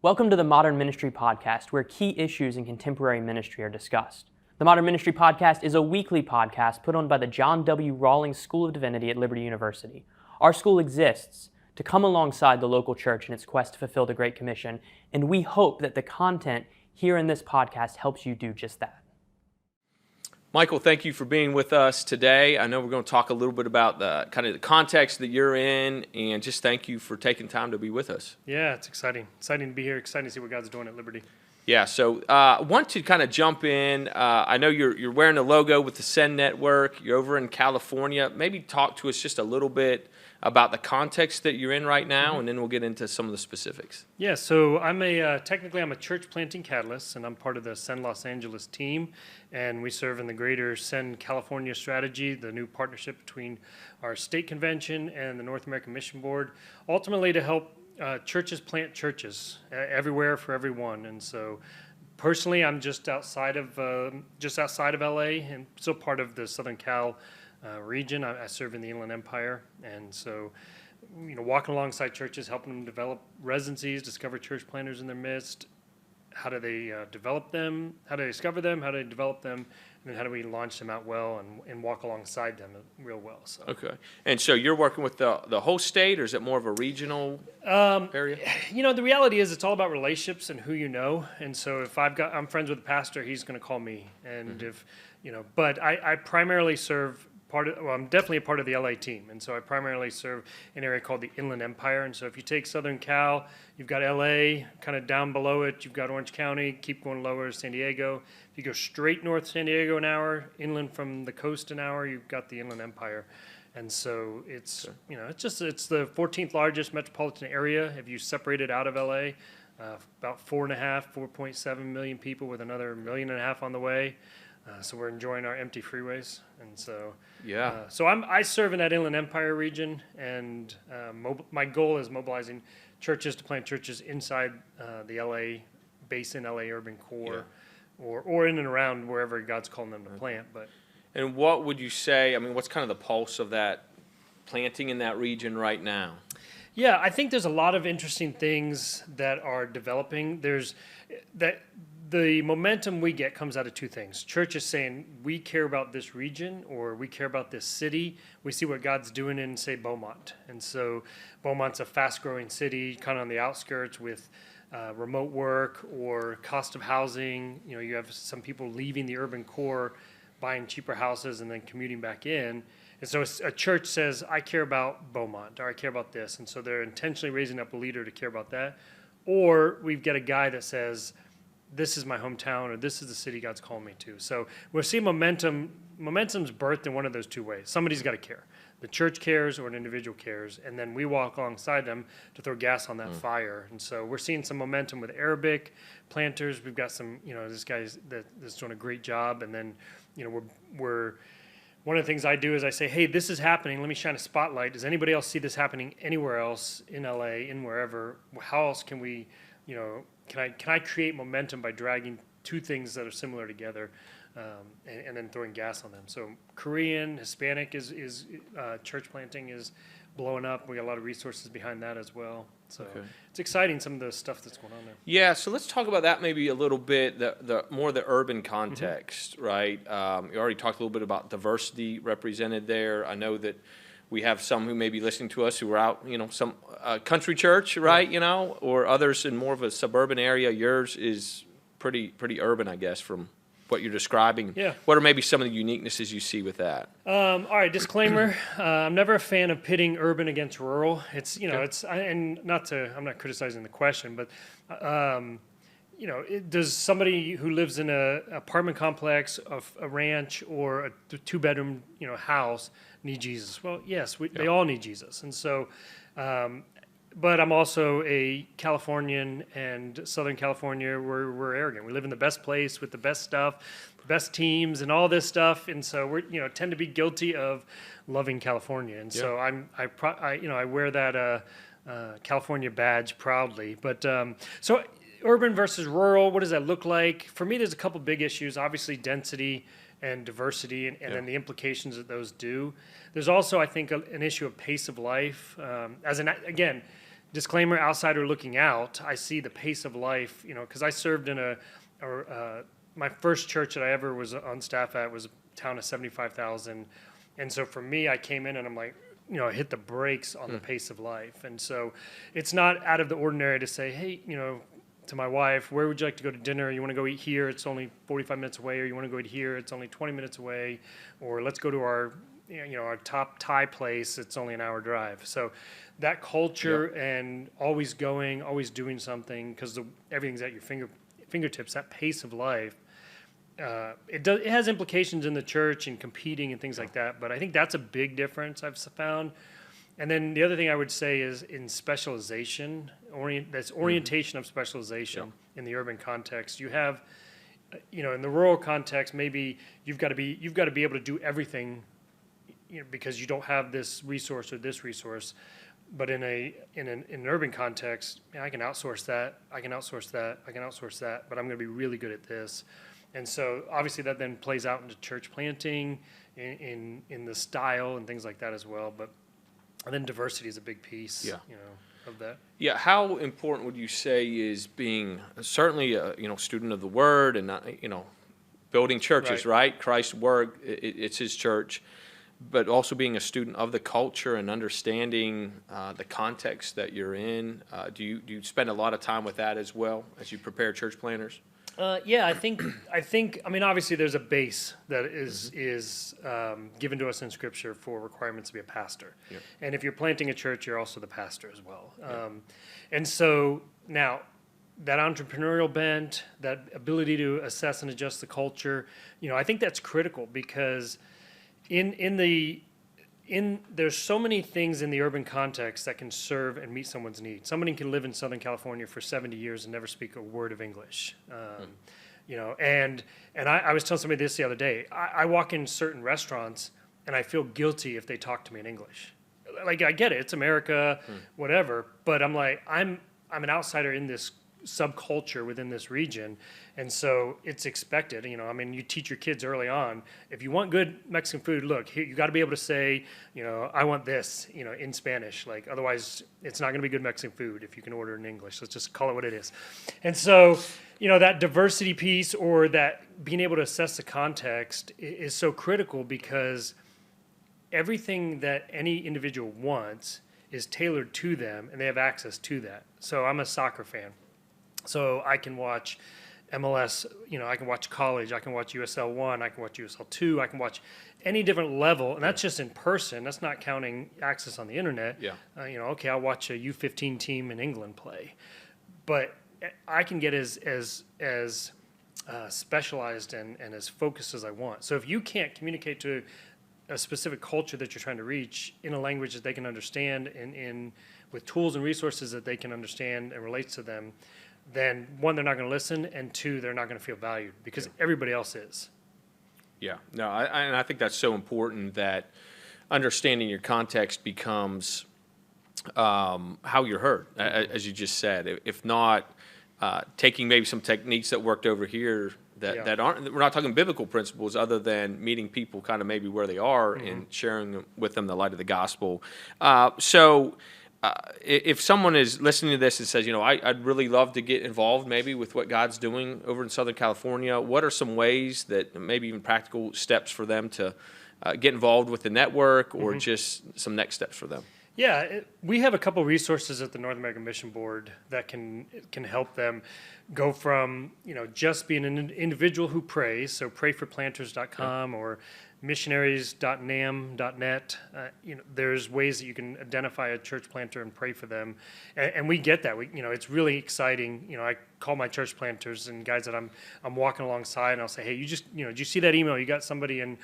Welcome to the Modern Ministry Podcast, where key issues in contemporary ministry are discussed. The Modern Ministry Podcast is a weekly podcast put on by the John W. Rawlings School of Divinity at Liberty University. Our school exists to come alongside the local church in its quest to fulfill the Great Commission, and we hope that the content here in this podcast helps you do just that. Michael, thank you for being with us today. I know we're going to talk a little bit about the kind of the context that you're in, and just thank you for taking time to be with us. Yeah, it's exciting. Exciting to be here. Exciting to see what God's doing at Liberty. Yeah, so I want to kind of jump in. I know you're wearing a logo with the Send Network. You're over in California. Maybe talk to us just a little bit about the context that you're in right now, and then we'll get into some of the specifics. Yeah, so I'm technically I'm a church planting catalyst, and I'm part of the Send Los Angeles team, and we serve in the greater Send California strategy, the new partnership between our state convention and the North American Mission Board, ultimately to help churches plant churches everywhere for everyone. And so personally, I'm just outside of LA and still part of the Southern Cal region. I serve in the Inland Empire, and so walking alongside churches, helping them develop residencies, discover church planters in their midst. How do they develop them? How do they discover them? How do they develop them? And then how do we launch them out well and walk alongside them real well? So. Okay. And so you're working with the whole state, or is it more of a regional area? The reality is it's all about relationships and who you know. And so if I'm friends with a pastor, he's going to call me. And but I primarily serve I'm definitely a part of the LA team, and so I primarily serve an area called the Inland Empire. And so if you take Southern Cal, you've got LA, kind of down below it, you've got Orange County, keep going lower, San Diego. If you go straight north San Diego an hour, inland from the coast an hour, you've got the Inland Empire. And so it's it's the 14th largest metropolitan area if you separate it out of LA. About 4.7 million people with another 1.5 million on the way. So we're enjoying our empty freeways, and so I serve in that Inland Empire region, and my goal is mobilizing churches to plant churches inside the LA basin, LA urban core, or in and around wherever God's calling them to plant. And what would you say? I mean, what's kind of the pulse of that planting in that region right now? Yeah, I think there's a lot of interesting things that are developing. The momentum we get comes out of two things. Church is saying, we care about this region, or we care about this city. We see what God's doing in, say, Beaumont. And so Beaumont's a fast-growing city, kind of on the outskirts with remote work or cost of housing. You have some people leaving the urban core, buying cheaper houses, and then commuting back in. And so a church says, I care about Beaumont, or I care about this. And so they're intentionally raising up a leader to care about that. Or we've got a guy that says, this is my hometown, or this is the city God's called me to. So we're seeing momentum. Momentum's birthed in one of those two ways. Somebody's got to care. The church cares, or an individual cares, and then we walk alongside them to throw gas on that fire. And so we're seeing some momentum with Arabic planters. We've got some, this guy's that's doing a great job. And then, we're one of the things I do is I say, hey, this is happening. Let me shine a spotlight. Does anybody else see this happening anywhere else in LA, in wherever? How else can we, Can I create momentum by dragging two things that are similar together, and then throwing gas on them? So Korean, Hispanic is church planting is blowing up. We got a lot of resources behind that as well. So It's exciting, some of the stuff that's going on there. Yeah, so let's talk about that maybe a little bit, the more the urban context, right? You already talked a little bit about diversity represented there. I know that we have some who may be listening to us who are out, some country church, right, or others in more of a suburban area. Yours is pretty urban, I guess, from what you're describing. Yeah. What are maybe some of the uniquenesses you see with that? All right, disclaimer, I'm never a fan of pitting urban against rural. It's, I'm not criticizing the question, but, does somebody who lives in a apartment complex, a ranch, or a two-bedroom, house need Jesus? Well, yes, they all need Jesus. And so, but I'm also a Californian, and Southern California, we're arrogant. We live in the best place with the best stuff, the best teams, and all this stuff. And so we tend to be guilty of loving California. And so I wear that California badge proudly. But so urban versus rural, what does that look like? For me, there's a couple big issues. Obviously, density and diversity, and then the implications that those do. There's also, I think, an issue of pace of life. Again, disclaimer, outsider looking out, I see the pace of life, because I served in my first church that I ever was on staff at was a town of 75,000. And so for me, I came in and I'm like, hit the brakes on the pace of life. And so it's not out of the ordinary to say, hey, to my wife, where would you like to go to dinner? You want to go eat here? It's only 45 minutes away. Or you want to go eat here? It's only 20 minutes away. Or let's go to our top Thai place. It's only an hour drive. So that culture and always going, always doing something, because everything's at your fingertips, that pace of life, it has implications in the church and competing and things like that. But I think that's a big difference I've found. And then the other thing I would say is in specialization, that's orientation of specialization in the urban context. You have, in the rural context, maybe you've got to be able to do everything, because you don't have this resource or this resource. But in an urban context, I can outsource that, I can outsource that, but I'm going to be really good at this. And so obviously that then plays out into church planting, in the style and things like that as well. But and then diversity is a big piece, of that. Yeah, how important would you say is being certainly a student of the Word and not, building churches, right? Christ's work, it's His church, but also being a student of the culture and understanding the context that you're in. Do you spend a lot of time with that as well as you prepare church planners? Yeah, I think. I mean, obviously, there's a base that is given to us in Scripture for requirements to be a pastor, and if you're planting a church, you're also the pastor as well. And so now, that entrepreneurial bent, that ability to assess and adjust the culture, I think that's critical, because there's so many things in the urban context that can serve and meet someone's needs. Somebody can live in Southern California for 70 years and never speak a word of English. And I was telling somebody this the other day. I walk in certain restaurants and I feel guilty if they talk to me in English. Like, I get it, it's America, whatever, but I'm like, I'm an outsider in this subculture within this region, and so it's expected. You teach your kids early on, if you want good Mexican food, look here, you got to be able to say, I want this, in Spanish. Like, otherwise it's not going to be good Mexican food if you can order in English. Let's just call it what it is. And so that diversity piece, or that being able to assess the context, is so critical, because everything that any individual wants is tailored to them, and they have access to that. So I'm a soccer fan, so I can watch MLS, I can watch college, I can watch USL 1, I can watch USL 2, I can watch any different level, and that's just in person. That's not counting access on the internet. Okay, I'll watch a U15 team in England play, but I can get as specialized and as focused as I want. So if you can't communicate to a specific culture that you're trying to reach in a language that they can understand, and with tools and resources that they can understand and relates to them, then one, they're not going to listen, and two, they're not going to feel valued, because everybody else is. Yeah, no, I think that's so important, that understanding your context becomes how you're heard, as you just said. If not, taking maybe some techniques that worked over here that aren't, we're not talking biblical principles, other than meeting people kind of maybe where they are and sharing with them the light of the gospel. If someone is listening to this and says, I'd really love to get involved maybe with what God's doing over in Southern California, what are some ways that maybe even practical steps for them to get involved with the network, or just some next steps for them? Yeah, we have a couple resources at the North American Mission Board that can help them go from, just being an individual who prays, so prayforplanters.com or missionaries.nam.net. There's ways that you can identify a church planter and pray for them, and we get that. It's really exciting. I call my church planters and guys that I'm walking alongside, and I'll say, hey, you just, did you see that email? You got somebody in,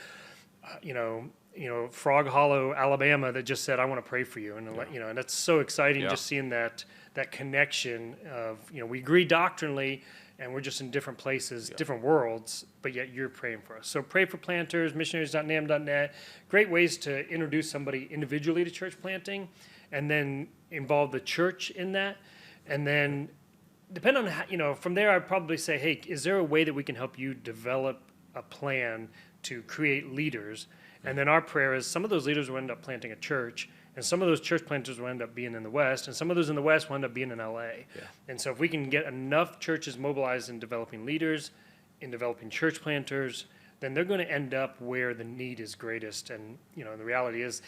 Frog Hollow, Alabama, that just said, I want to pray for you. And, and that's so exciting, just seeing that connection of, we agree doctrinally, and we're just in different places, different worlds, but yet you're praying for us. So pray for planters, missionaries.nam.net, great ways to introduce somebody individually to church planting, and then involve the church in that. And then, depending on how, from there, I'd probably say, hey, is there a way that we can help you develop a plan to create leaders? And then our prayer is some of those leaders will end up planting a church, And some of those church planters will end up being in the West, and some of those in the West will end up being in LA. Yeah. And so if we can get enough churches mobilized in developing leaders, in developing church planters, then they're going to end up where the need is greatest. And, the reality is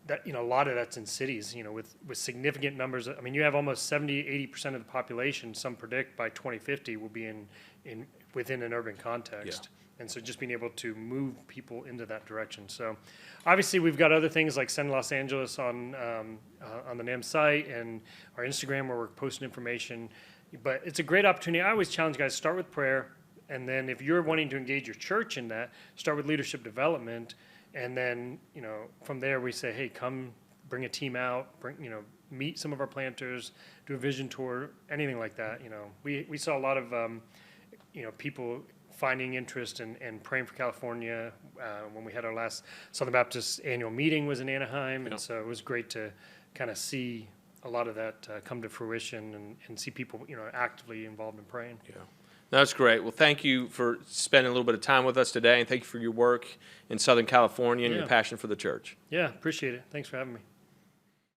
that, a lot of that's in cities, with significant numbers. I mean, you have almost 70-80% of the population, some predict by 2050 will be within an urban context. And so just being able to move people into that direction. So obviously we've got other things like Send Los Angeles on the NAM site and our Instagram where we're posting information. But it's a great opportunity. I always challenge guys, start with prayer. And then if you're wanting to engage your church in that, start with leadership development. And then, from there we say, hey, come bring a team out, meet some of our planters, do a vision tour, anything like that. We saw a lot of, people finding interest and praying for California. When we had our last Southern Baptist annual meeting was in Anaheim. And so it was great to kind of see a lot of that come to fruition and see people, actively involved in praying. Yeah. That's great. Well, thank you for spending a little bit of time with us today, and thank you for your work in Southern California and your passion for the church. Yeah, appreciate it. Thanks for having me.